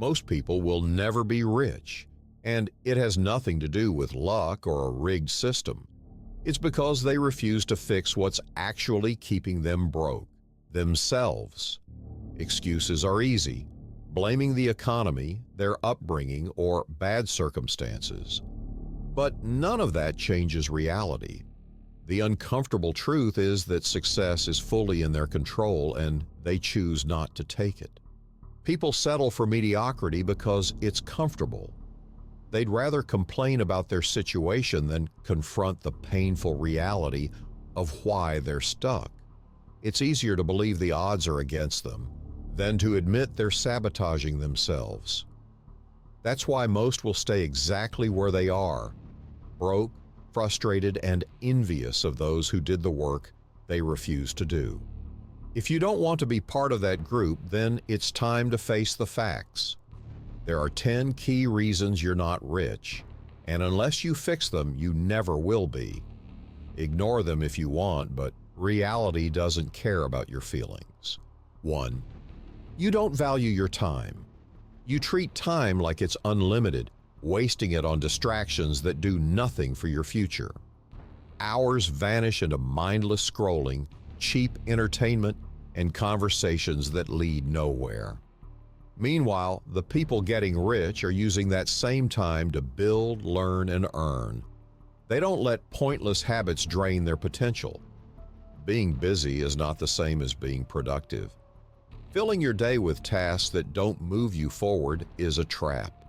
Most people will never be rich, and it has nothing to do with luck or a rigged system. It's because they refuse to fix what's actually keeping them broke, themselves. Excuses are easy, blaming the economy, their upbringing, or bad circumstances. But none of that changes reality. The uncomfortable truth is that success is fully in their control and they choose not to take it. People settle for mediocrity because it's comfortable. They'd rather complain about their situation than confront the painful reality of why they're stuck. It's easier to believe the odds are against them than to admit they're sabotaging themselves. That's why most will stay exactly where they are, broke, frustrated, and envious of those who did the work they refuse to do. If you don't want to be part of that group, then it's time to face the facts. There are 10 key reasons you're not rich, and unless you fix them, you never will be. Ignore them if you want, but reality doesn't care about your feelings. 1. You don't value your time. You treat time like it's unlimited, wasting it on distractions that do nothing for your future. Hours vanish into mindless scrolling, cheap entertainment, and conversations that lead nowhere. Meanwhile, the people getting rich are using that same time to build, learn, and earn. They don't let pointless habits drain their potential. Being busy is not the same as being productive. Filling your day with tasks that don't move you forward is a trap.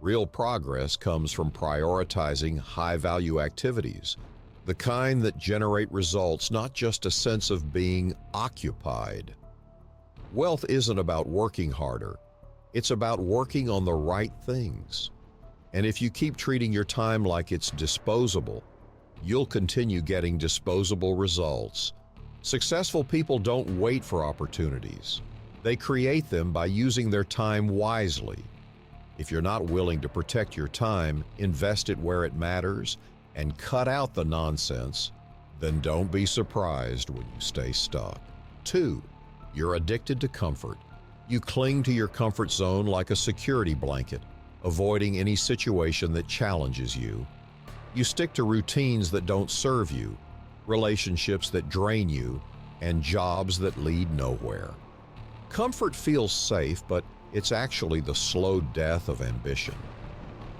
Real progress comes from prioritizing high-value activities, the kind that generate results, not just a sense of being occupied. Wealth isn't about working harder. It's about working on the right things. And if you keep treating your time like it's disposable, you'll continue getting disposable results. Successful people don't wait for opportunities. They create them by using their time wisely. If you're not willing to protect your time, invest it where it matters, and cut out the nonsense, then don't be surprised when you stay stuck. 2. You're addicted to comfort. You cling to your comfort zone like a security blanket, avoiding any situation that challenges you. You stick to routines that don't serve you, relationships that drain you, and jobs that lead nowhere. Comfort feels safe, but it's actually the slow death of ambition.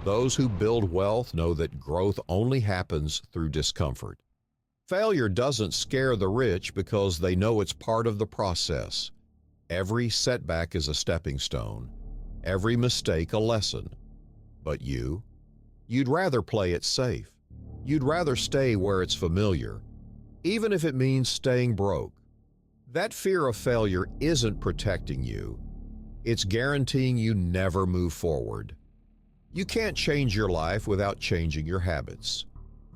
Those who build wealth know that growth only happens through discomfort. Failure doesn't scare the rich because they know it's part of the process. Every setback is a stepping stone, every mistake a lesson. But you'd rather play it safe. You'd rather stay where it's familiar, even if it means staying broke. That fear of failure isn't protecting you. It's guaranteeing you never move forward. You can't change your life without changing your habits.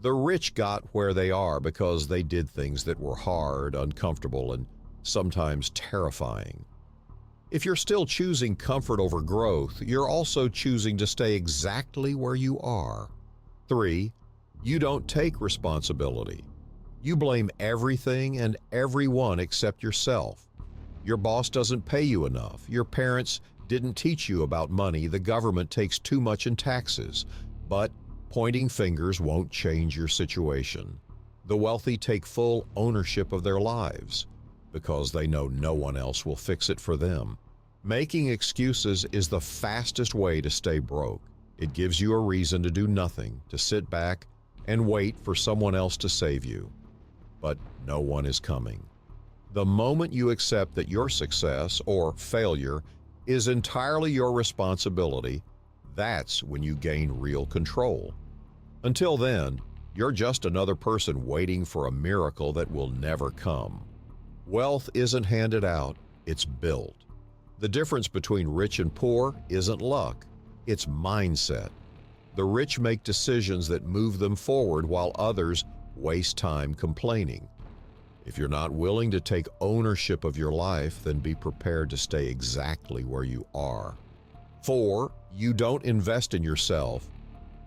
The rich got where they are because they did things that were hard, uncomfortable, and sometimes terrifying. If you're still choosing comfort over growth, you're also choosing to stay exactly where you are. 3. You don't take responsibility. You blame everything and everyone except yourself. Your boss doesn't pay you enough. Your parents didn't teach you about money. The government takes too much in taxes. But pointing fingers won't change your situation. The wealthy take full ownership of their lives because they know no one else will fix it for them. Making excuses is the fastest way to stay broke. It gives you a reason to do nothing, to sit back and wait for someone else to save you. But no one is coming. The moment you accept that your success or failure is entirely your responsibility, that's when you gain real control. Until then, you're just another person waiting for a miracle that will never come. Wealth isn't handed out, it's built. The difference between rich and poor isn't luck, it's mindset. The rich make decisions that move them forward while others waste time complaining. If you're not willing to take ownership of your life, then be prepared to stay exactly where you are. 4. You don't invest in yourself.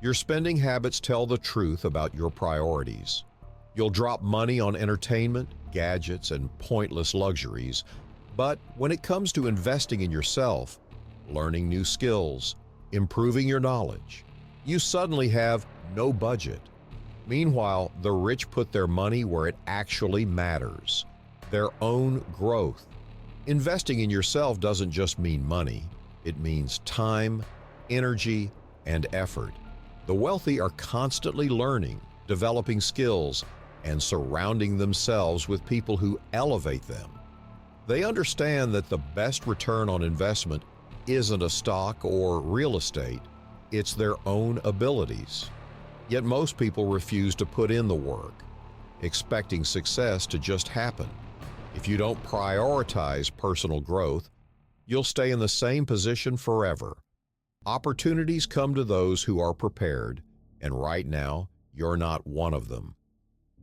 Your spending habits tell the truth about your priorities. You'll drop money on entertainment, gadgets, and pointless luxuries, but when it comes to investing in yourself, learning new skills, improving your knowledge. You suddenly have no budget. Meanwhile, the rich put their money where it actually matters, their own growth. Investing in yourself doesn't just mean money, it means time, energy, and effort. The wealthy are constantly learning, developing skills, and surrounding themselves with people who elevate them. They understand that the best return on investment isn't a stock or real estate, it's their own abilities. Yet most people refuse to put in the work, expecting success to just happen. If you don't prioritize personal growth, you'll stay in the same position forever. Opportunities come to those who are prepared, and right now, you're not one of them.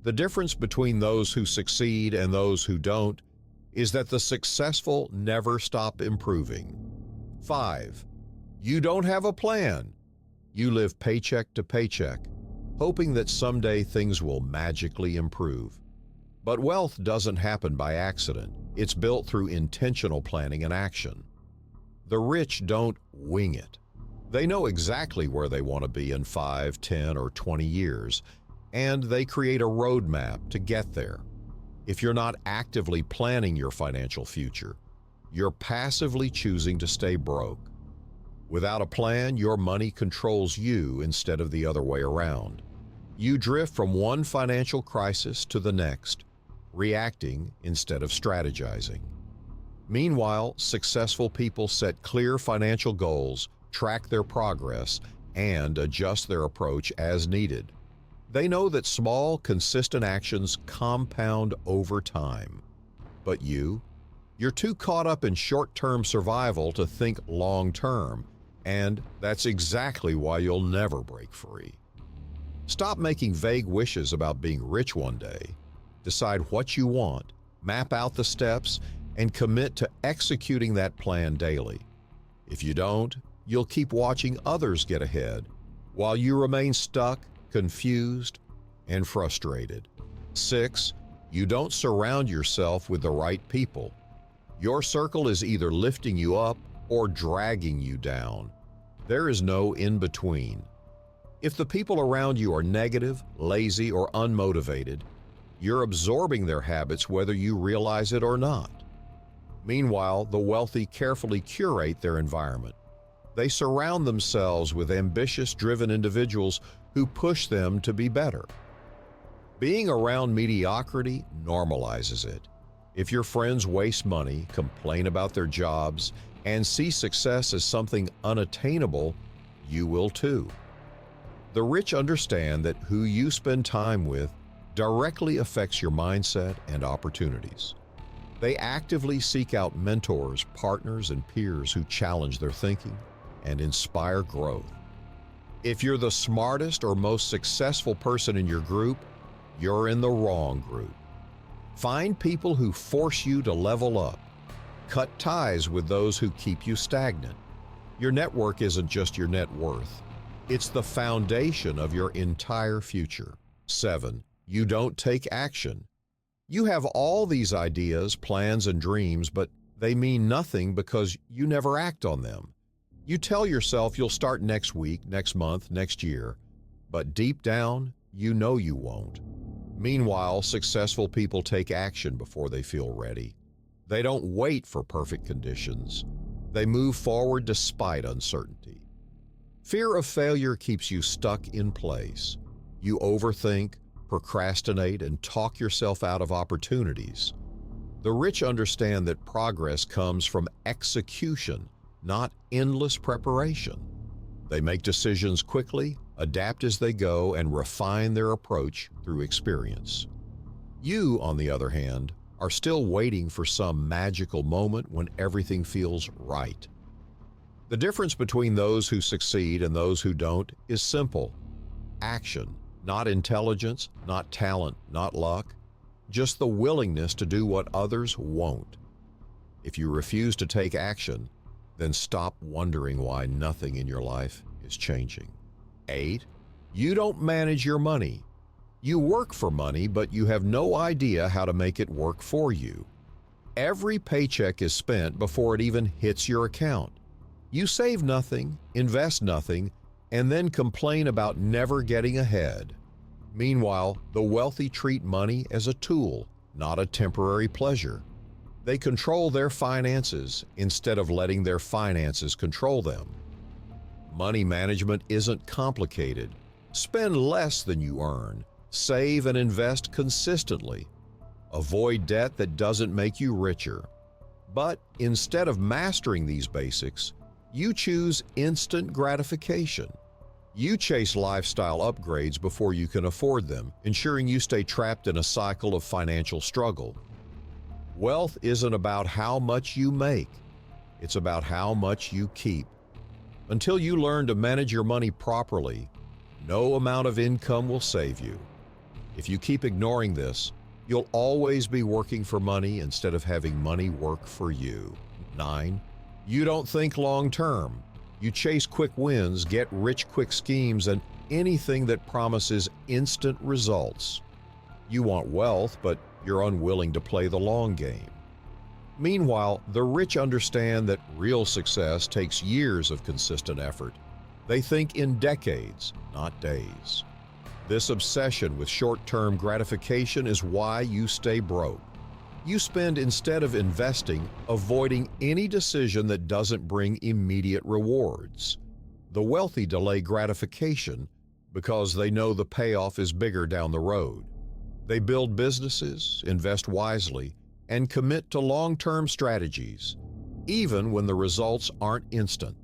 The difference between those who succeed and those who don't is that the successful never stop improving. 5. You don't have a plan. You live paycheck to paycheck, hoping that someday things will magically improve. But wealth doesn't happen by accident. It's built through intentional planning and action. The rich don't wing it. They know exactly where they want to be in 5, 10, or 20 years, and they create a roadmap to get there. If you're not actively planning your financial future, you're passively choosing to stay broke. Without a plan, your money controls you instead of the other way around. You drift from one financial crisis to the next, reacting instead of strategizing. Meanwhile, successful people set clear financial goals, track their progress, and adjust their approach as needed. They know that small, consistent actions compound over time. But you're too caught up in short-term survival to think long-term, and that's exactly why you'll never break free. Stop making vague wishes about being rich one day. Decide what you want, map out the steps, and commit to executing that plan daily. If you don't, you'll keep watching others get ahead while you remain stuck, confused, and frustrated. 6. You don't surround yourself with the right people. Your circle is either lifting you up or dragging you down. There is no in-between. If the people around you are negative, lazy, or unmotivated, you're absorbing their habits whether you realize it or not. Meanwhile, the wealthy carefully curate their environment. They surround themselves with ambitious, driven individuals who push them to be better. Being around mediocrity normalizes it. If your friends waste money, complain about their jobs, and see success as something unattainable, you will too. The rich understand that who you spend time with directly affects your mindset and opportunities. They actively seek out mentors, partners, and peers who challenge their thinking and inspire growth. If you're the smartest or most successful person in your group, you're in the wrong group. Find people who force you to level up. Cut ties with those who keep you stagnant. Your network isn't just your net worth. It's the foundation of your entire future. 7. You don't take action. You have all these ideas, plans, and dreams, but they mean nothing because you never act on them. You tell yourself you'll start next week, next month, next year, but deep down, you know you won't. Meanwhile, successful people take action before they feel ready. They don't wait for perfect conditions. They move forward despite uncertainty. Fear of failure keeps you stuck in place. You overthink, procrastinate, and talk yourself out of opportunities. The rich understand that progress comes from execution, not endless preparation. They make decisions quickly, adapt as they go, and refine their approach through experience. You, on the other hand, are still waiting for some magical moment when everything feels right. The difference between those who succeed and those who don't is simple. Action, not intelligence, not talent, not luck, just the willingness to do what others won't. If you refuse to take action, then stop wondering why nothing in your life is changing. 8. You don't manage your money. You work for money, but you have no idea how to make it work for you. Every paycheck is spent before it even hits your account. You save nothing, invest nothing, and then complain about never getting ahead. Meanwhile, the wealthy treat money as a tool, not a temporary pleasure. They control their finances instead of letting their finances control them. Money management isn't complicated. Spend less than you earn. Save and invest consistently. Avoid debt that doesn't make you richer. But instead of mastering these basics, you choose instant gratification. You chase lifestyle upgrades before you can afford them, ensuring you stay trapped in a cycle of financial struggle. Wealth isn't about how much you make. It's about how much you keep. Until you learn to manage your money properly, no amount of income will save you. If you keep ignoring this, you'll always be working for money instead of having money work for you. 9. You don't think long-term. You chase quick wins, get rich-quick schemes, and anything that promises instant results. You want wealth, but you're unwilling to play the long game. Meanwhile, the rich understand that real success takes years of consistent effort. They think in decades, not days. This obsession with short-term gratification is why you stay broke. You spend instead of investing, avoiding any decision that doesn't bring immediate rewards. The wealthy delay gratification because they know the payoff is bigger down the road. They build businesses, invest wisely, and commit to long-term strategies, even when the results aren't instant.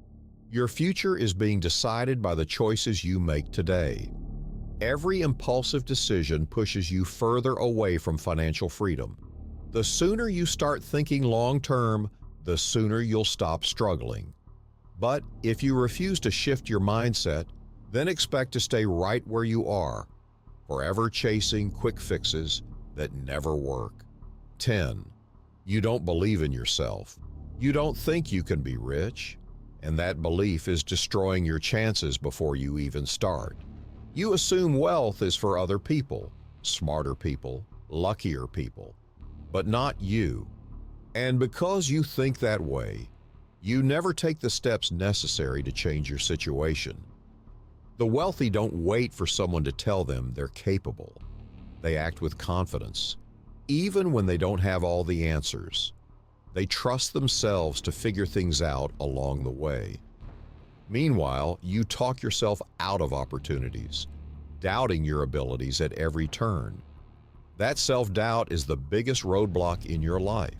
Your future is being decided by the choices you make today. Every impulsive decision pushes you further away from financial freedom. The sooner you start thinking long-term, the sooner you'll stop struggling. But if you refuse to shift your mindset, then expect to stay right where you are, forever chasing quick fixes that never work. 10. You don't believe in yourself. You don't think you can be rich, and that belief is destroying your chances before you even start. You assume wealth is for other people, smarter people, luckier people, but not you. And because you think that way, you never take the steps necessary to change your situation. The wealthy don't wait for someone to tell them they're capable. They act with confidence, even when they don't have all the answers. They trust themselves to figure things out along the way. Meanwhile, you talk yourself out of opportunities, doubting your abilities at every turn. That self-doubt is the biggest roadblock in your life.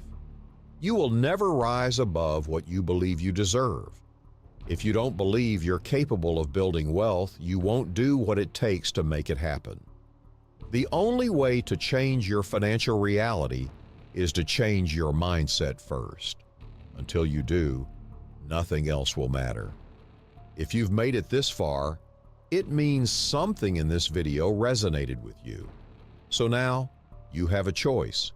You will never rise above what you believe you deserve. If you don't believe you're capable of building wealth, you won't do what it takes to make it happen. The only way to change your financial reality is to change your mindset first. Until you do, nothing else will matter. If you've made it this far, it means something in this video resonated with you. So now, you have a choice.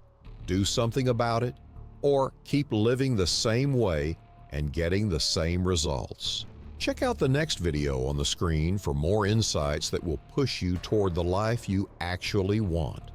Do something about it, or keep living the same way and getting the same results. Check out the next video on the screen for more insights that will push you toward the life you actually want.